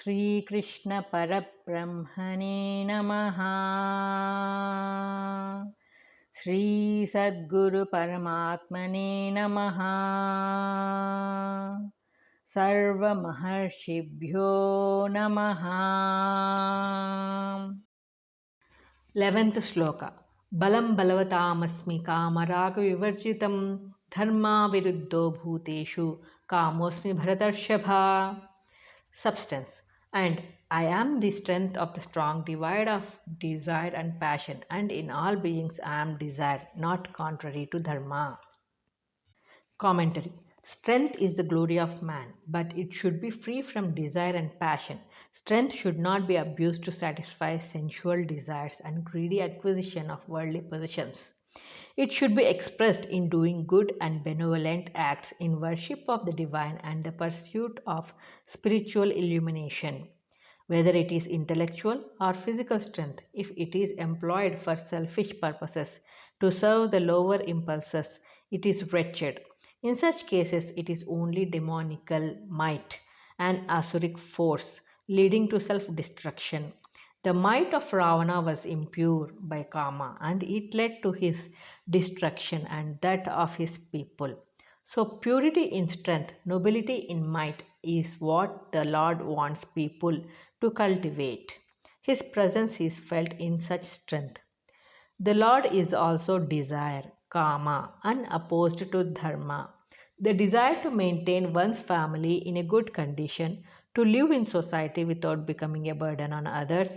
Shri Krishna Parabrahmane Namaha. Shri Sadguru Paramatmane Namaha. Sarva Maharshibhyo Namaha. 11th Shloka. Balam Balavatam Kamaraga Vivarjitam Dharma Viruddho Bhuteshu Kamosmi Bharatarshabha. Substance. And I am the strength of the strong divide of desire and passion, and in all beings I am desire, not contrary to dharma. Commentary. Strength is the glory of man, but it should be free from desire and passion. Strength should not be abused to satisfy sensual desires and greedy acquisition of worldly possessions. It should be expressed in doing good and benevolent acts, in worship of the divine and the pursuit of spiritual illumination. Whether it is intellectual or physical strength, if it is employed for selfish purposes to serve the lower impulses, it is wretched. In such cases, it is only demoniacal might, an asuric force leading to self destruction. The might of Ravana was impure by karma, and it led to his destruction and that of his people. So, purity in strength, nobility in might is what the Lord wants people to cultivate. His presence is felt in such strength. The Lord is also desire, kama, unopposed to dharma. The desire to maintain one's family in a good condition, to live in society without becoming a burden on others,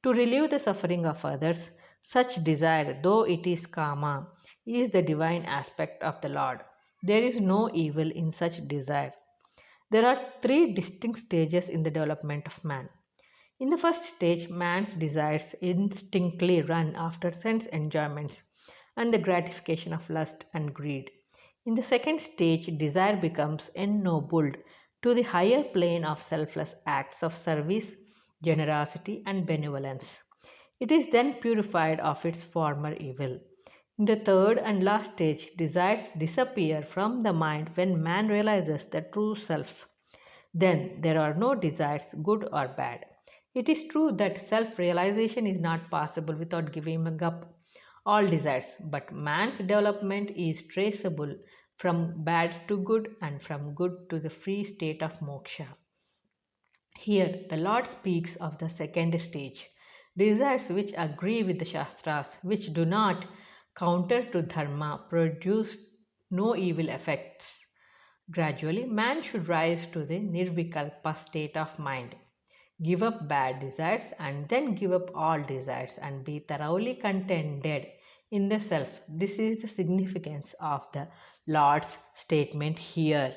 to relieve the suffering of others. Such desire, though it is kama, is the divine aspect of the Lord. There is no evil in such desire. There are three distinct stages in the development of man. In the first stage, man's desires instinctively run after sense enjoyments and the gratification of lust and greed. In the second stage, desire becomes ennobled to the higher plane of selfless acts of service, generosity, and benevolence. It is then purified of its former evil. In the third and last stage, desires disappear from the mind when man realizes the true self. Then there are no desires, good or bad. It is true that self realization is not possible without giving up all desires, but man's development is traceable from bad to good and from good to the free state of moksha. Here, the Lord speaks of the second stage, desires which agree with the Shastras, which do not counter to dharma, produce no evil effects. Gradually, man should rise to the nirvikalpa state of mind, give up bad desires, and then give up all desires and be thoroughly contented in the self. This is the significance of the Lord's statement here.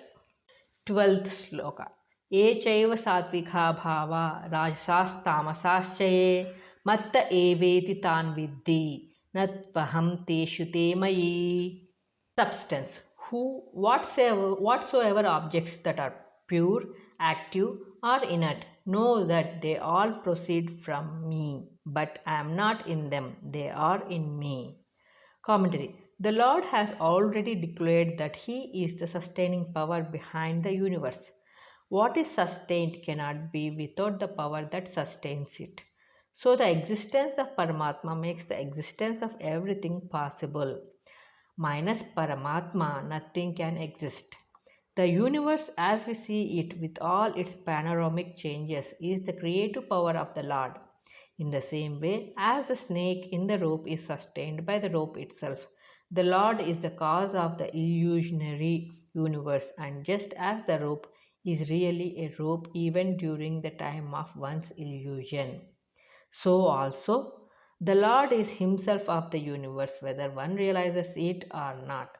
12th Shloka. Ye chaiva satvika bhava rajasastamashaschaye matta eveti tan viddi natvaham teshu te mayi. Substance. Whatsoever objects that are pure, active, or inert, know that they all proceed from me, but I am not in them, they are in me. Commentary. The Lord has already declared that He is the sustaining power behind the universe. What is sustained cannot be without the power that sustains it. So the existence of Paramatma makes the existence of everything possible. Minus Paramatma, nothing can exist. The universe as we see it with all its panoramic changes is the creative power of the Lord. In the same way as the snake in the rope is sustained by the rope itself, the Lord is the cause of the illusionary universe, and just as the rope is really a rope even during the time of one's illusion, so also the Lord is Himself of the universe, whether one realizes it or not.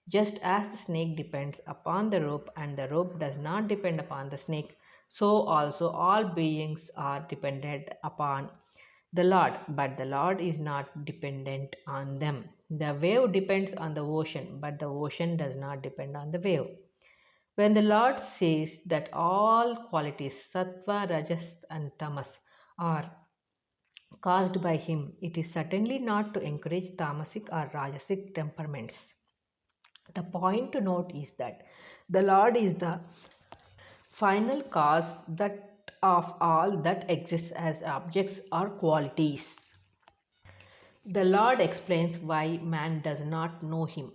Just as the snake depends upon the rope and the rope does not depend upon the snake, so also all beings are dependent upon the Lord, but the Lord is not dependent on them. The wave depends on the ocean, but the ocean does not depend on the wave. When the Lord says that all qualities, sattva, rajas, and tamas, are caused by him, it is certainly not to encourage tamasic or rajasic temperaments. The point to note is that the Lord is the final cause that of all that exists as objects or qualities. The Lord explains why man does not know him.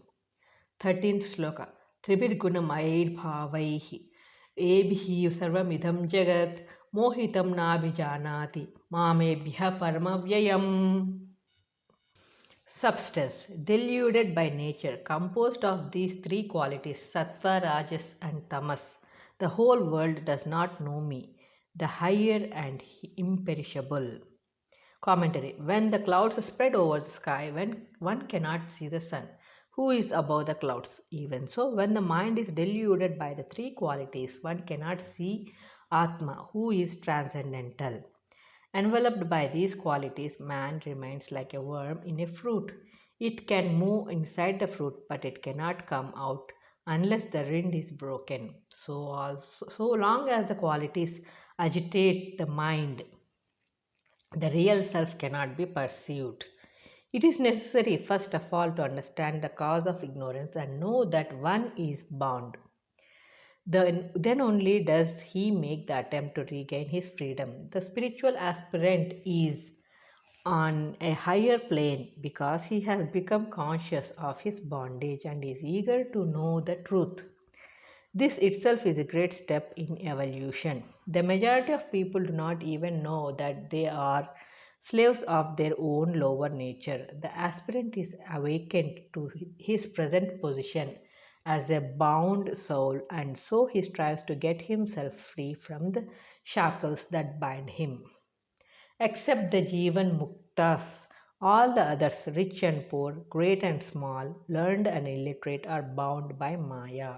13th Shloka. Tribirgunamayirbhavaihi ebhi sarvamidham jagat mohitam nabhijanati mamebhya paramavyayam. Substance, deluded by nature, composed of these three qualities, sattva, rajas, and tamas. The whole world does not know me, the higher and imperishable. Commentary. When the clouds spread over the sky, when one cannot see the sun, who is above the clouds? Even so, when the mind is deluded by the three qualities, one cannot see Atma, who is transcendental. Enveloped by these qualities, man remains like a worm in a fruit. It can move inside the fruit, but it cannot come out unless the rind is broken. So long as the qualities agitate the mind, the real self cannot be perceived. It is necessary, first of all, to understand the cause of ignorance and know that one is bound. Then only does he make the attempt to regain his freedom. The spiritual aspirant is on a higher plane because he has become conscious of his bondage and is eager to know the truth. This itself is a great step in evolution. The majority of people do not even know that they are slaves of their own lower nature. The aspirant is awakened to his present position as a bound soul, and so he strives to get himself free from the shackles that bind him. Except the Jivan Muktas, all the others, rich and poor, great and small, learned and illiterate, are bound by Maya.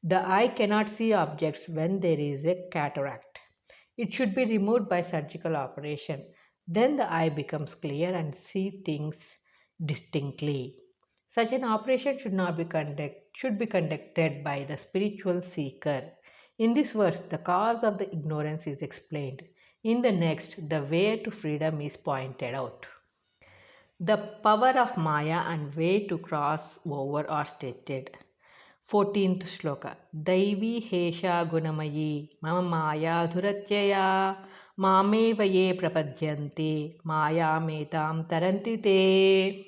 The eye cannot see objects when there is a cataract. It should be removed by surgical operation. Then the eye becomes clear and see things distinctly. Such an operation should be conducted by the spiritual seeker. In this verse, the cause of the ignorance is explained. In the next, the way to freedom is pointed out. The power of Maya and way to cross over are stated. 14th Shloka. Daivi Hesha Gunamayi Mama Maya Dhuratyaya Mameva ye prapadyante Maya metam tarantite.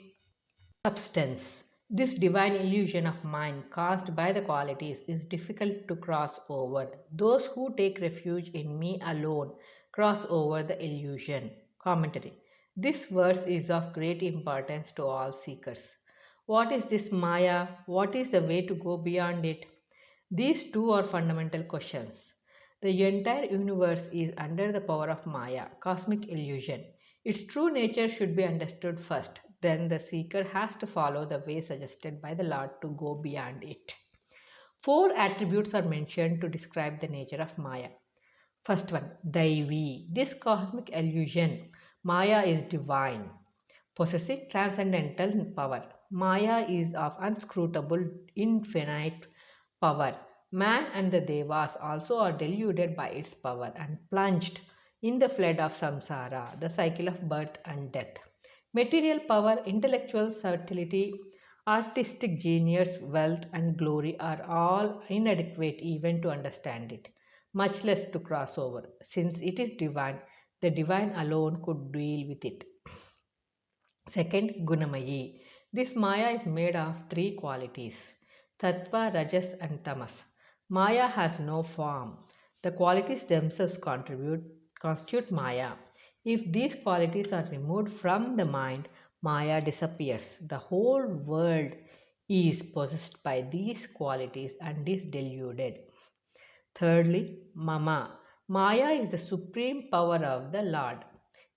Substance. This divine illusion of mind caused by the qualities is difficult to cross over. Those who take refuge in me alone cross over the illusion. Commentary. This verse is of great importance to all seekers. What is this Maya? What is the way to go beyond it? These two are fundamental questions. The entire universe is under the power of Maya, cosmic illusion. Its true nature should be understood first. Then the seeker has to follow the way suggested by the Lord to go beyond it. Four attributes are mentioned to describe the nature of Maya. First one, Daivi. This cosmic illusion, Maya is divine, possessing transcendental power. Maya is of unscrutable, infinite power. Man and the Devas also are deluded by its power and plunged in the flood of samsara, the cycle of birth and death. Material power, intellectual subtlety, artistic genius, wealth, and glory are all inadequate even to understand it, much less to cross over. Since it is divine, the divine alone could deal with it. Second, Gunamayi. This Maya is made of three qualities, Tattva, Rajas, and Tamas. Maya has no form. The qualities themselves constitute Maya. If these qualities are removed from the mind, Maya disappears. The whole world is possessed by these qualities and is deluded. Thirdly, Mama. Maya is the supreme power of the Lord.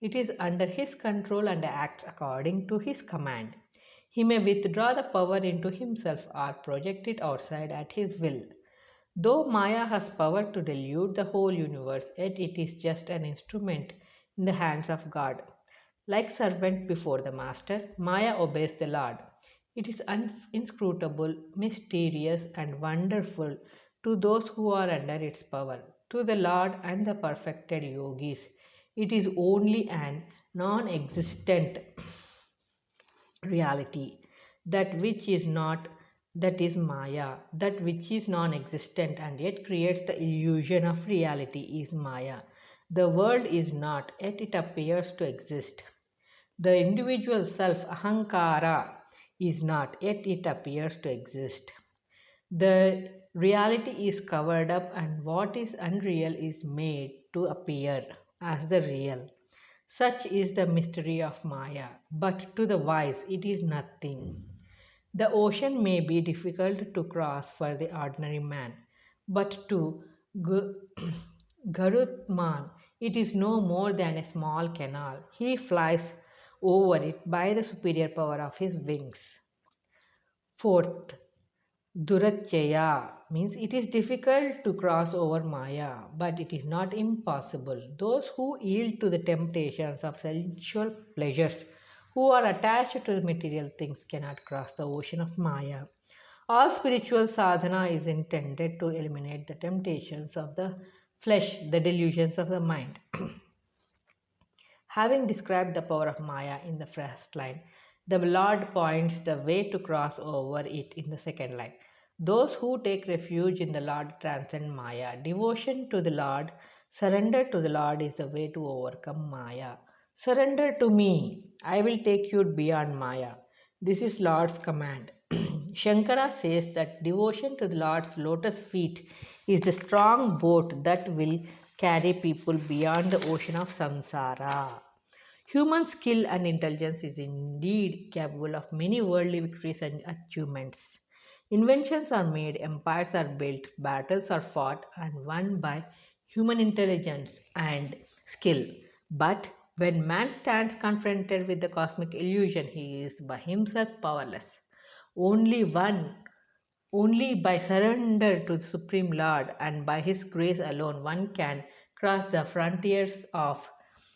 It is under his control and acts according to his command. He may withdraw the power into himself or project it outside at his will. Though Maya has power to delude the whole universe, yet it is just an instrument in the hands of God. Like servant before the master, Maya obeys the Lord. It is inscrutable, mysterious, and wonderful to those who are under its power. To the Lord and the perfected yogis, it is only an non existent reality. That which is not, that is Maya. That which is non existent and yet creates the illusion of reality is Maya. The world is not, yet it appears to exist. The individual self, ahankara, is not, yet it appears to exist. The reality is covered up, and what is unreal is made to appear as the real. Such is the mystery of Maya, but to the wise it is nothing. The ocean may be difficult to cross for the ordinary man, but to Gu- Garutman it is no more than a small canal. He flies over it by the superior power of his wings. Fourth, Durachaya means it is difficult to cross over Maya, but it is not impossible. Those who yield to the temptations of sensual pleasures, who are attached to the material things, cannot cross the ocean of Maya. All spiritual sadhana is intended to eliminate the temptations of the flesh, the delusions of the mind. Having described the power of Maya in the first line, the Lord points the way to cross over it in the second line. Those who take refuge in the Lord transcend Maya. Devotion to the Lord, surrender to the Lord is the way to overcome Maya. Surrender to me, I will take you beyond Maya. This is Lord's command. Shankara says that devotion to the Lord's lotus feet is the strong boat that will carry people beyond the ocean of samsara. Human skill and intelligence is indeed capable of many worldly victories and achievements. Inventions are made, empires are built, battles are fought and won by human intelligence and skill. But when man stands confronted with the cosmic illusion, he is by himself powerless. Only one only by surrender to the Supreme Lord and by His grace alone one can cross the frontiers of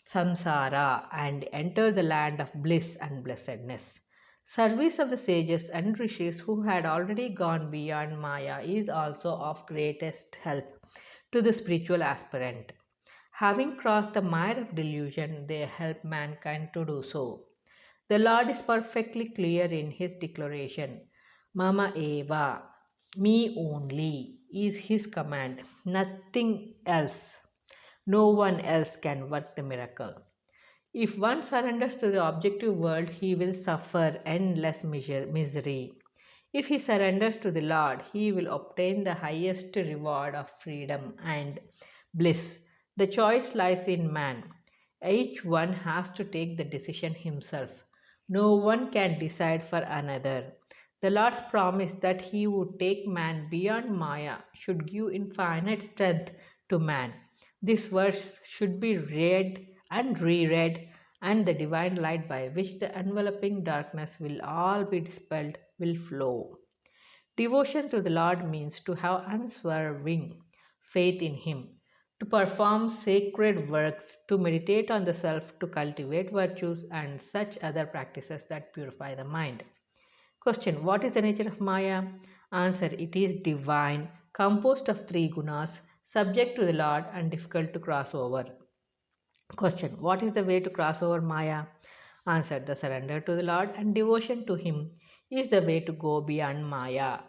samsara and enter the land of bliss and blessedness. Service of the sages and rishis who had already gone beyond Maya is also of greatest help to the spiritual aspirant. Having crossed the mire of delusion, they help mankind to do so. The Lord is perfectly clear in his declaration. Mama Eva, me only, is his command, nothing else. No one else can work the miracle. If one surrenders to the objective world, he will suffer endless misery. If he surrenders to the Lord, he will obtain the highest reward of freedom and bliss. The choice lies in man. Each one has to take the decision himself. No one can decide for another. The Lord's promise that He would take man beyond Maya should give infinite strength to man. This verse should be read and reread, and the divine light by which the enveloping darkness will all be dispelled will flow. Devotion to the Lord means to have unswerving faith in Him, to perform sacred works, to meditate on the self, to cultivate virtues and such other practices that purify the mind. Question: what is the nature of Maya? Answer: it is divine, composed of three gunas, subject to the Lord and difficult to cross over. Question: what is the way to cross over Maya? Answer: the surrender to the Lord and devotion to Him is the way to go beyond Maya.